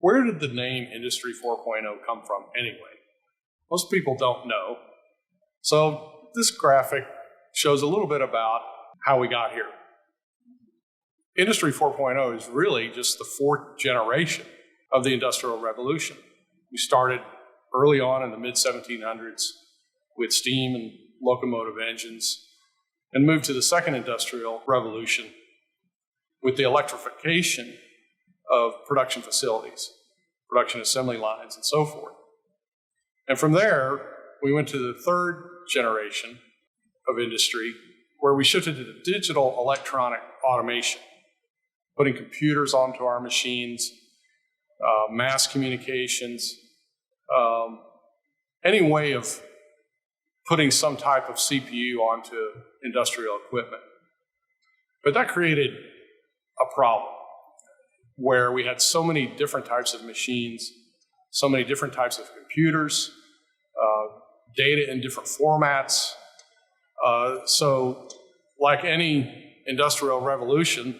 Where did the name Industry 4.0 come from anyway? Most people don't know. So this graphic shows a little bit about how we got here. Industry 4.0 is really just the fourth generation of the Industrial Revolution. We started early on in the mid-1700s with steam and locomotive engines and moved to the second Industrial Revolution with the electrification of production facilities, production assembly lines, and so forth. And from there, we went to the third generation of industry where we shifted to digital electronic automation, putting computers onto our machines, mass communications, any way of putting some type of CPU onto industrial equipment. But that created a problem where we had so many different types of machines, so many different types of computers, data in different formats. So like any industrial revolution,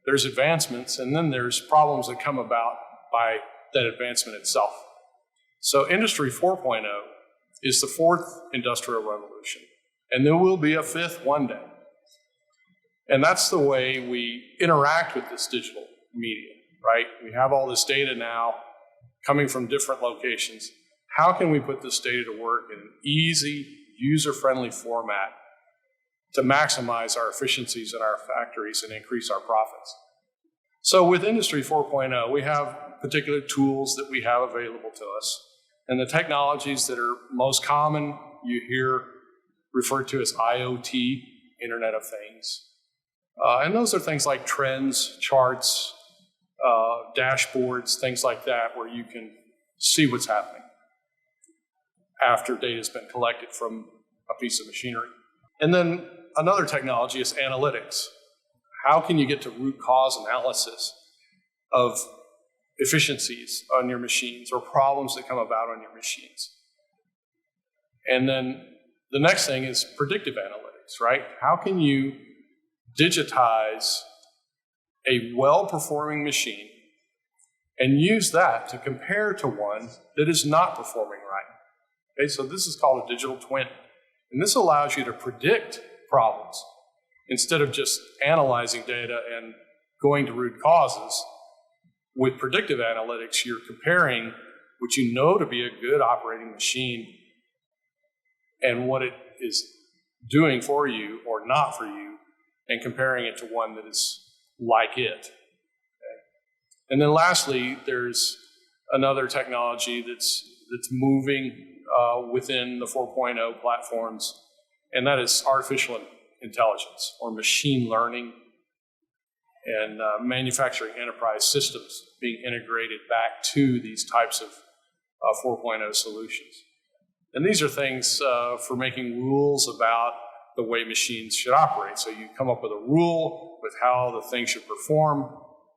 there's advancements and then there's problems that come about by that advancement itself. So Industry 4.0 is the fourth industrial revolution, and there will be a fifth one day. And that's the way we interact with this digital media, right? We have all this data now coming from different locations. How can we put this data to work in an easy, user-friendly format to maximize our efficiencies in our factories and increase our profits? So with Industry 4.0, we have particular tools that we have available to us. And the technologies that are most common, you hear referred to as IoT, Internet of Things. And those are things like trends, charts, dashboards, things like that, where you can see what's happening after data has been collected from a piece of machinery. And then another technology is analytics. How can you get to root cause analysis of efficiencies on your machines or problems that come about on your machines? And then the next thing is predictive analytics, right? How can you digitize a well-performing machine and use that to compare to one that is not performing right? Okay, so this is called a digital twin. And this allows you to predict problems instead of just analyzing data and going to root causes. With predictive analytics, you're comparing what you know to be a good operating machine and what it is doing for you or not for you, and comparing it to one that is like it. Okay? And then lastly, there's another technology that's moving within the 4.0 platforms, and that is artificial intelligence or machine learning and manufacturing enterprise systems being integrated back to these types of 4.0 solutions. And these are things for making rules about the way machines should operate. So you come up with a rule with how the thing should perform,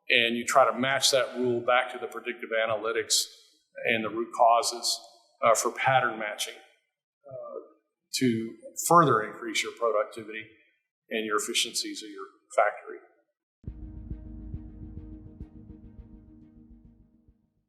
and you try to match that rule back to the predictive analytics and the root causes for pattern matching to further increase your productivity and your efficiencies of your factory.